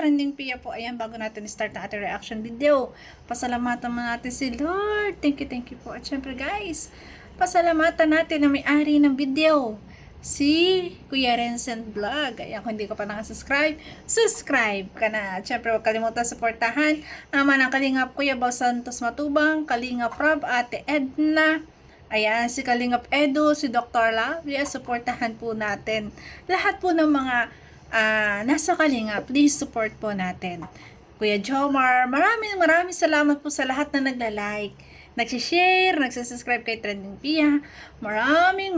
Trending Pia po. Ayan, bago natin start na ating reaction video, pasalamatan mo natin si Lord. Thank you po. At syempre guys, pasalamatan natin na may-ari ng video, si Kuya Renzen Vlog. Ayan, kung hindi ka pa nakasubscribe, subscribe ka na. At syempre, huwag kalimutan supportahan ama ng Kalingap Kuya Bao Santos Matubang, Kalingap Rob, Ate Edna. Ayan, si Kalingap Edu, si Dr. Love. Yes, supportahan po natin lahat po ng mga nasa Kalingap. Please support po natin. Kuya Jomar, maraming salamat po sa lahat na nagla-like, nagsishare, nagsasubscribe kay Trending Pia. Maraming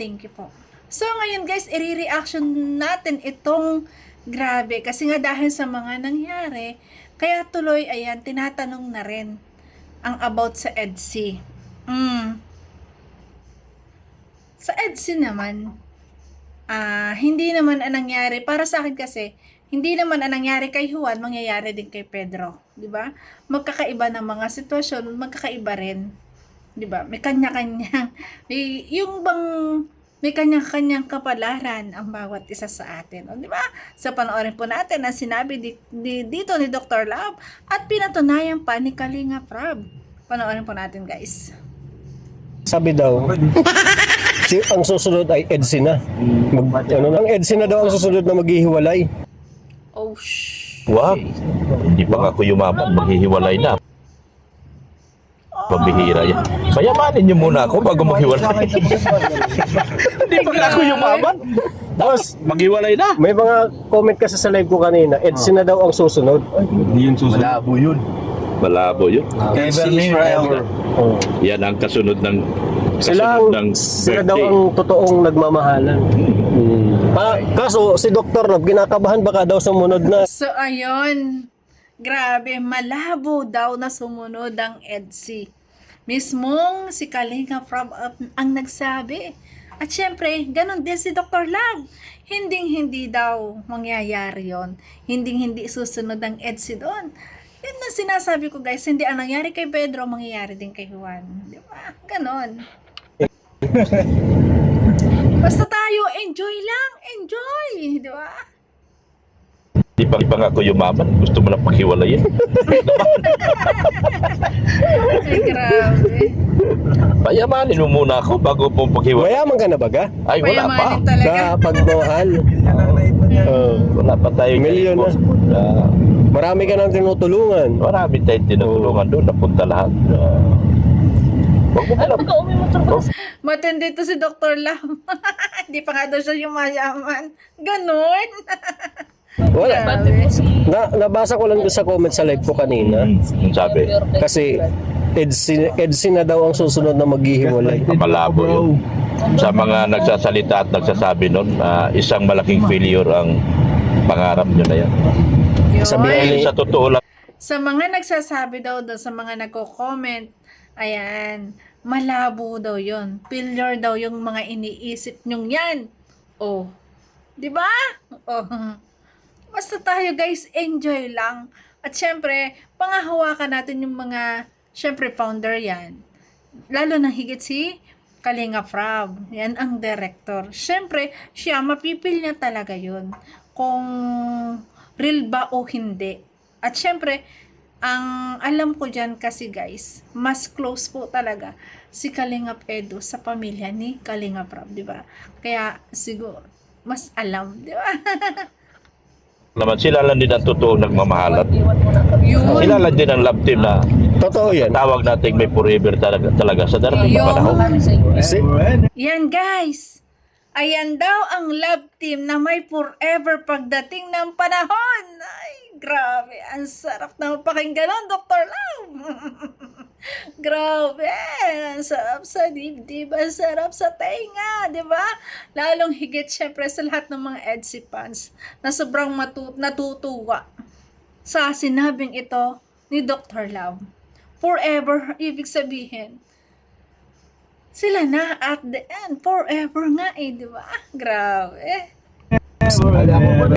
thank you po. So ngayon guys, i-reaction natin itong grabe. Kasi nga dahil sa mga nangyari, kaya tuloy, ayan, tinatanong na rin ang about sa EDSI. Sa EDSI naman, hindi naman ang nangyari, para sa akin kasi, hindi naman ang nangyari kay Juan, mangyayari din kay Pedro. Diba? Magkakaiba ng mga sitwasyon, magkakaiba rin. Diba? May kanya-kanyang, may kanya-kanyang kapalaran ang bawat isa sa atin. O, diba? So, panoorin po natin ang sinabi dito ni Dr. Love at pinatunayan pa ni Kalingap Rob. Panoorin po natin guys. Sabi daw, ang susunod ay EDSI na. Ang EDSI na daw ang susunod na maghihiwalay. Oh, shh. Wag. Hindi pa ako yumaman, maghihiwalay na. Pambihira yan. Payamanin niyo muna ako bago maghiwalay. Hindi pa ako yumaman. Boss, maghiwalay na. May mga comment kasi sa live ko kanina, EDSI na daw ang susunod. Hindi yun susunod. Malabo yun. Malabo yun. Ever ni forever. Yan ang kasunod ng Sila daw ang totoong nagmamahalan. Kaso si Dr. Rob, kinakabahan baka daw sumunod na. So ayun, grabe, malabo daw na sumunod ang EDSI. Mismong si Kalingap Rob ang nagsabi. At syempre, ganun din si Dr. Love. Hindi daw mangyayari yon. Hindi susunod ang EDSI doon. Yun na sinasabi ko guys, hindi ang nangyari kay Pedro, mangyayari din kay Juan. Di ba? Ganon. Basta tayo, enjoy lang, enjoy. Di ba? Hindi pa nga ako yumaman. Gusto mo lang paghiwalayin. Ay, grabe. Payamanin mo muna ako bago po paghiwalay. Mayaman ka na baga? Ay, wala pa. Payamanin talaga. Sa pagmahal. Wala pa tayong Milyon na. Marami ka nang tinutulungan. Marami tayong tinutulungan doon. Napunta lahat. Wag mo alam. Matindi to si Dr. Lam. Hindi pa nga daw siya yung mayaman. Ganon. Wala. Grabe. Nabasa ko lang doon sa comment sa live ko kanina. Ang sabi, Kasi EDSI na daw ang susunod na maghihiwalay. malabo yun. Sa mga nagsasalita at nagsasabi nun, isang malaking failure ang pangarap nyo na yan. Sabihin Sa totoo lang, Sa mga nagsasabi daw sa mga nagko-comment, ayan, malabo daw yon. Failure daw yung mga iniisip nyong yan. Oh, di ba? Oh. Basta tayo guys, enjoy lang. At syempre, pangahawakan natin yung mga, syempre founder yan. Lalo na higit si Kalingap Rob. Yan ang director. Syempre, siya, mapipil niya talaga yun. Kung real ba o hindi. At syempre, ang alam ko dyan kasi guys, mas close po talaga si Kalingap Edu sa pamilya ni Kalingap Rob, di ba? Kaya siguro, mas alam, di ba? naman sila lang din ang totoong nagmamahalan. Yun. Sila lang din ang love team na Totoo yan. tawag natin may forever talaga sa darating na panahon. Yan guys, ayan daw ang love team na may forever pagdating ng panahon. Ay, grabe, ang sarap na mapakinggan nun, Dr. Love. Grabe, ang sarap sa dibdib, ang sarap sa tenga, di ba? Lalong higit syempre sa lahat ng mga EDSI fans na sobrang natutuwa sa sinabing ito ni Dr. Love. Forever, ibig sabihin, sila na at the end, forever nga di ba? Grabe.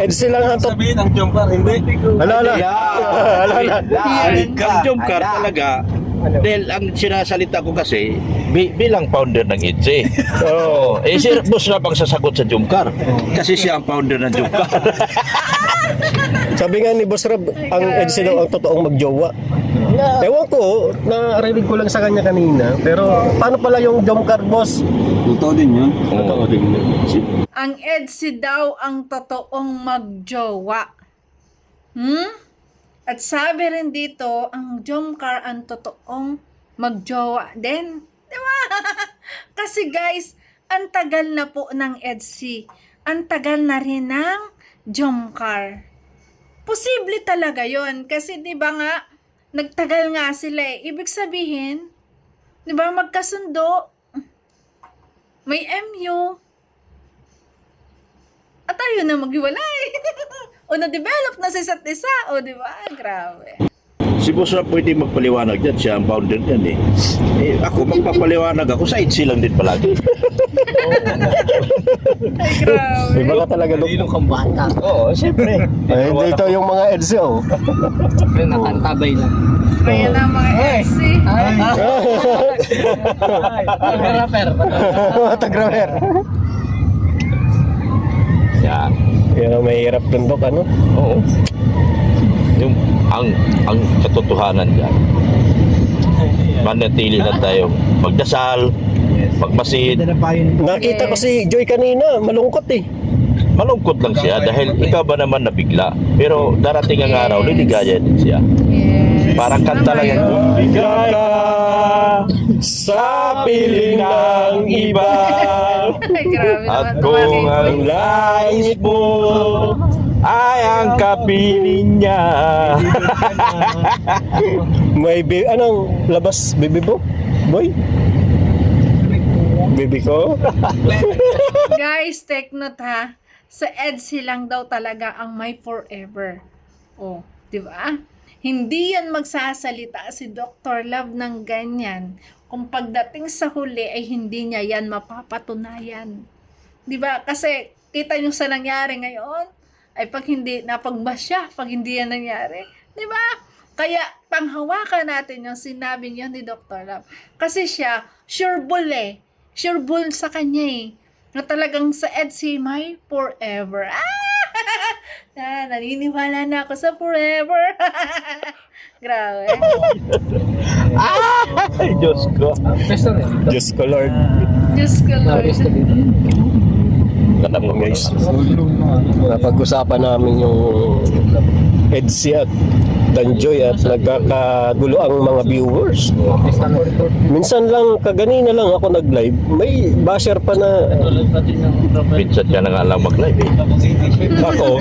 EDSI lang ang Sabihin ang jumper, hindi. Alala. Ang Jomcar talaga, dahil ang sinasalita ko kasi, bilang founder ng EDSI. Si Boss na pang sasagot sa Jomcar. Kasi siya ang founder ng Jomcar. Sabi nga ni Boss Rob, ang EDC daw ang totoong magjowa. Ewan ko, narinig ko lang sa kanya kanina. Pero paano pala yung jump car, boss? Totoo din yun. Totoo din yun. Ang EDC daw ang totoong magjowa. At sabi rin dito, ang Jomcar ang totoong magjowa din. Diba? Kasi guys, ang tagal na po ng EDC. Ang tagal na rin ng Jomcar. Posible talaga yon kasi 'di ba nga nagtagal nga sila eh. Ibig sabihin, 'di ba magkasundo, may MU, at tayo na maghiwalay. O na-develop na sa isa't isa. O di ba? Grabe. Si Boss Rap pwede magpaliwanag dyan, siya ang founder dyan eh. Ako, magpapaliwanag ako, sa ITC lang din palagi. Ay, grabe. Iba ka talaga, Dok. kang bata. Oo, siyempre. Ay, dito yung mga EDC, oh. Nakantabay lang. Kaya na mga FC. Tagramer. Yan. Kaya mahirap dun, Dok, ano? Oo. Yung, ang katotohanan dyan, manatili lang tayo magdasal, magmasid. Nakita ko si Joy kanina, malungkot eh. Malungkot lang siya dahil ikaw ba naman nabigla. Pero darating ang araw, liligaya din siya. Yes. Parang kanta lang yan. Ligaya sa piling ng iba. Ay, grabe At naman. kung ang langit mo ay ang kapiling niya. May anong labas, baby po? Boy? Baby ko? Guys, take note ha. Sa EDC lang daw talaga ang may forever. Oh, di ba? Hindi yan magsasalita si Dr. Love ng ganyan kung pagdating sa huli ay hindi niya yan mapapatunayan. Di ba? Kasi kita nyo sa nangyari ngayon, ay pag hindi napagbash siya, pag hindi yan nangyari. Di ba? Kaya panghawakan natin yung sinabi niyo ni Dr. Love. Kasi siya, sure bull eh. Sure bull sa kanya eh. Na talagang sa EDC may forever. Naniniwala na ako sa forever. Grabe. Ay, Diyos ko. Diyos ko, Lord. Diyos ko, Lord. Ganda mo, Guys, napag-usapan namin yung EDC at Danjoy at nagkakagulo ang mga viewers. Minsan lang, kaganina lang ako nag-live, may basher pa na Pinsan ka na nga lang mag-live eh. ako.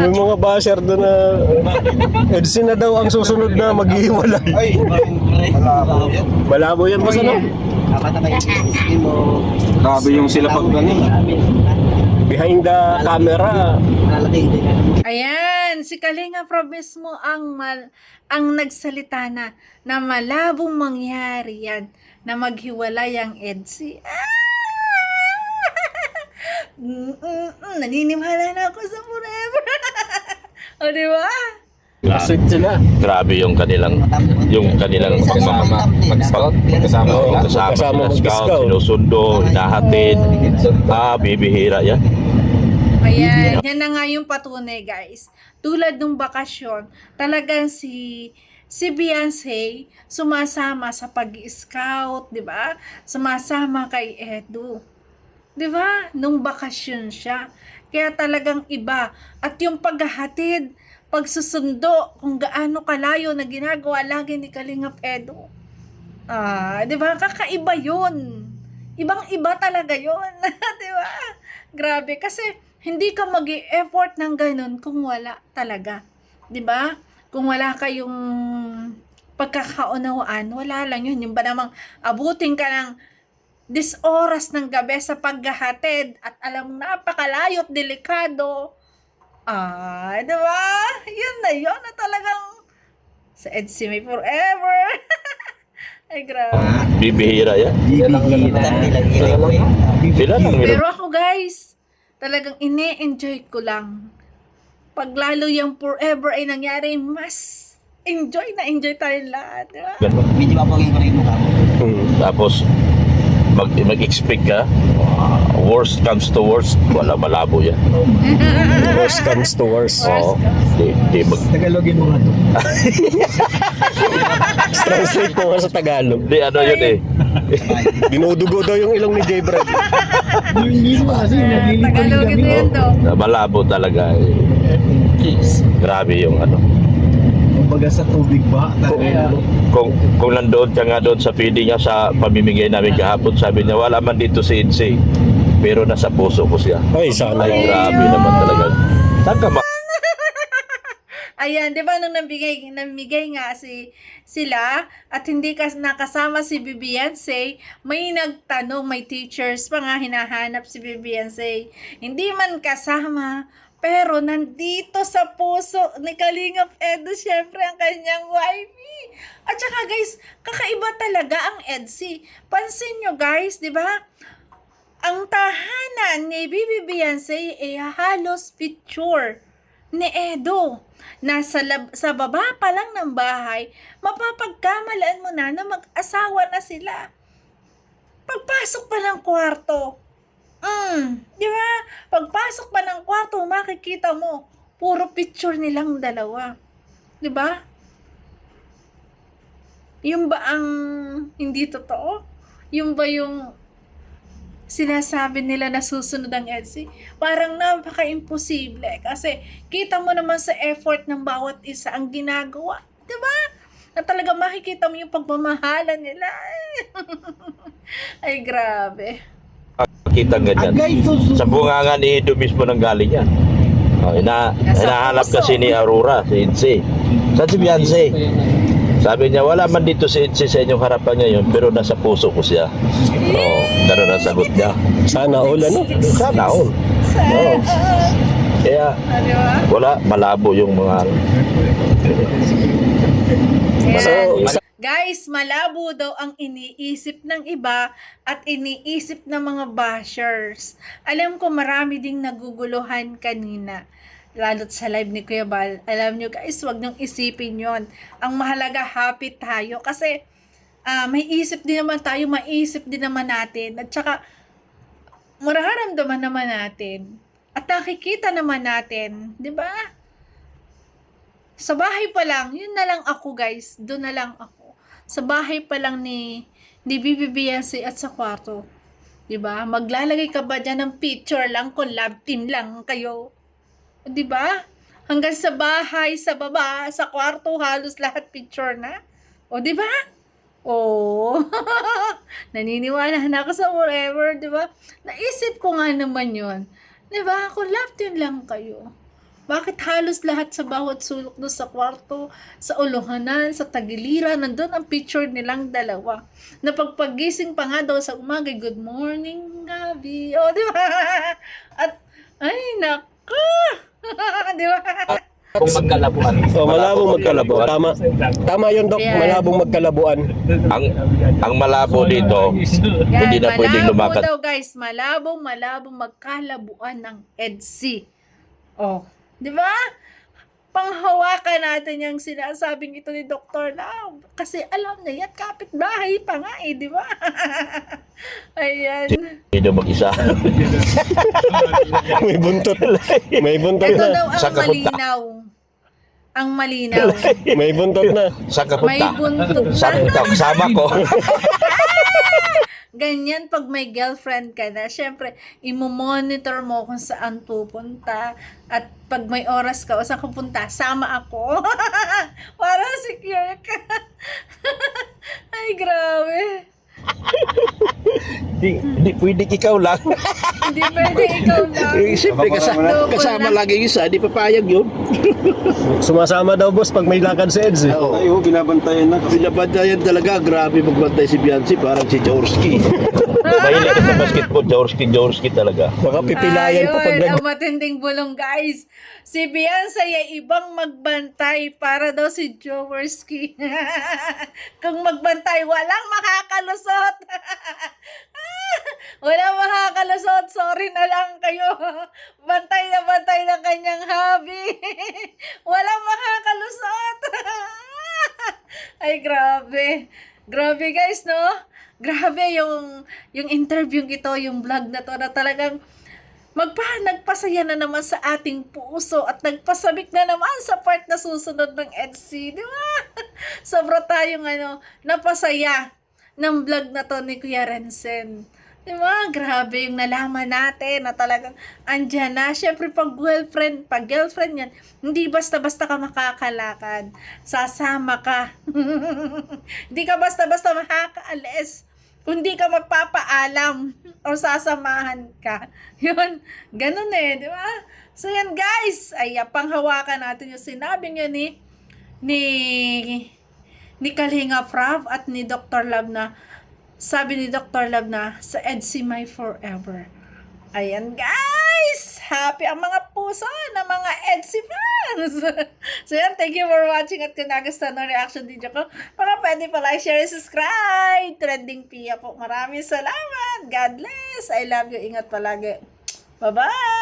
May mga basher doon na EDC na daw ang susunod na maghihiwalay. Malabo yan, boss, ano? Grabe yung sila pag ganun. Behind the camera. Ayan, si Kalinga Prab mismo ang nagsalita na malabong mangyari yan na maghiwalay ang EDC. Naniniwala na ako sa forever. O, di ba? Sweet sila. Grabe yung kanilang Magkasama kasama mag-scout. sinusundo, hinahatid. Bibihira yan. Ayan, yan na nga yung patunay, guys. Tulad ng bakasyon, talagang si Beyonce sumasama sa pag-scout, di ba? Sumasama kay Edu. Di ba? Nung bakasyon siya. Kaya talagang iba. At yung paghahatid, pagsusundo, kung gaano kalayo na ginagawa lagi ni Kalingap Edu. Di ba? Kakaiba yun. Ibang-iba talaga yun. Di ba? Grabe. Kasi hindi ka mag-i-effort ng ganun kung wala talaga. Di ba? Kung wala kayong pagkakaunawaan, wala lang yun. Yung ba namang abutin ka ng 10 oras ng gabi sa paghahatid at alam mo napakalayo at delikado. Di ba? Yun na yun na talagang sa EDC may forever. Ay, grabe. Bibihira yan. Sila lang nila. Pero ako, guys, talagang ine-enjoy ko lang. Pag lalo yung forever ay nangyari, mas enjoy na enjoy tayo lahat. Di ba? Tapos, mag-expect ka, worst comes to worst, wala, malabo yan. Worst comes to worst. Oo. Di Tagalogin mo nga to. Translate mo nga sa Tagalog. di ano yun eh. Dinudugo daw yung ilong ni J. Brad. Hindi mo kasi nalilipad Tagalogin kami. na yan daw. Malabo talaga eh. Grabe yung ano. Kumbaga sa tubig ba? Kung nandoon ka nga doon sa feeding niya sa pamimigay namin kahapon, sabi niya wala man dito si Insi, pero nasa puso ko siya. Ay, sana. Ay, grabe naman talaga. Saan ka Ayan, di ba nung namigay nga sila at hindi nakasama si Beyonce, may nagtanong, may teachers pa nga hinahanap si Beyonce. Hindi man kasama, pero nandito sa puso ni Kalingap Edu, syempre ang kanyang wifey. At saka guys, kakaiba talaga ang EDSI. Pansin nyo guys, di ba? Ang tahanan ni Bibi Beyonce ay halos picture ni Edo. Sa baba pa lang ng bahay, mapapagkamalaan mo na mag-asawa na sila. Pagpasok pa ng kwarto, di ba? Pagpasok pa ng kwarto, makikita mo, puro picture nilang dalawa. Di ba? Yung ba ang hindi totoo? Yung ba yung sinasabi nila na susunod ang EDSI? Parang napaka-imposible. Kasi kita mo naman sa effort ng bawat isa ang ginagawa. Di ba? Na talaga makikita mo yung pagmamahalan nila. Ay, grabe. Kita ganyan? Sa bunganga ni Edo mismo nang galing yan. Hinahanap kasi ni Aurora, si Insi. Saan si Beyonce? Sabi niya, wala man dito si Insi sa inyong harapan niya yun, pero nasa puso ko siya. Oo, ganun ang sagot niya. Sana all, ano? Sana all. Oo. Kaya, Di ba? wala, malabo yung mga... So, Guys, malabo daw ang iniisip ng iba at iniisip ng mga bashers. Alam ko marami ding naguguluhan kanina. Lalo't sa live ni Kuya Bal. Alam nyo guys, wag niyong isipin yon. Ang mahalaga, happy tayo. Kasi may isip din naman tayo, maisip din naman natin. At saka, mararamdaman naman natin. At nakikita naman natin. Di ba? Sa bahay pa lang, yun na lang ako guys. Doon na lang ako. Sa bahay pa lang ni Bibi Beyonce at sa kwarto. Diba? Maglalagay ka ba dyan ng picture lang kung love team lang kayo? Diba? Hanggang sa bahay, sa baba, sa kwarto, halos lahat picture na. O diba? Oh, naniniwala na ako sa forever, diba? Naisip ko nga naman yun. Diba? Kung love team lang kayo. Bakit halos lahat sa bawat sulok doon sa kwarto, sa uluhanan, sa tagiliran, nandun ang picture nilang dalawa. Na pagpagising pa nga daw sa umaga, good morning, Gabi. O, di ba? At, ay, naku! Di ba? Kung magkalabuan. oh, malabong magkalabo. Tama. Tama yun, Dok. Ayan. Malabong magkalabuan. Ang malabo dito, hindi na pwedeng malabo lumakad. daw guys, malabong magkalabuan ng EDSI. Oh, di ba? Panghawakan natin yung sinasabing ito ni Dr. Lau. Kasi alam na yan, kapitbahay pa nga eh, di ba? Ayan. Hindi mag-isa. May buntot. May buntot Ito na. daw ang Saan ka punta? malinaw. Ang malinaw. May buntot na. Saan ka May punta? buntot Saan na. ka? Kasama ko. Ganyan pag may girlfriend ka na, syempre, imo-monitor mo kung saan pupunta. At pag may oras ka, o saan ka punta, sama ako. Para secure ka. Ay, grabe. Hindi pwedeng ikaw lang. Hindi pwede ikaw lang. Siyempre kasama lagi yung isa, di papayag yun. Sumasama daw, boss, pag may lakad sa EDS. Ay, binabantayan na. Binabantayan talaga, grabe magbantay si Beyonce, parang si Jaworski. Mahilig ka sa basketball, Jaworski talaga. Baka pipilayan pa pag Ayun, ang matinding bulong guys. Si Beyonce ay ibang magbantay para daw si Jaworski. Kung magbantay, walang makakalusot. Walang makakalusot. Sorry na lang kayo. Bantay ng kanyang hobby. Walang makakalusot. Ay, grabe. Grabe guys, no? Grabe yung interview ito, yung vlog na to na talagang nagpasaya na naman sa ating puso at nagpasabik na naman sa part na susunod ng EDSI, di ba? Sobra tayong napasaya ng vlog na to ni Kuya Renzen. Di ba? Grabe yung nalaman natin na talagang andyan na. Siyempre, pag girlfriend yan, hindi basta-basta ka makakalakad. Sasama ka. Hindi ka basta-basta makakaalis. Kundi ka magpapaalam o sasamahan ka. Yun, ganun di ba? So yan guys, ay panghawakan natin yung sinabi niya ni Kalinga Prab at ni Dr. Love na, sabi ni Dr. Love na, sa EDSI My Forever. Ayan guys! Happy ang mga puso ng mga EDSI fans! So yan, thank you for watching at kung nagustuhan ng reaction video ko, pwede pa like, share, and subscribe! Trending Pia po. Maraming salamat! God bless! I love you. Ingat palagi. Bye-bye!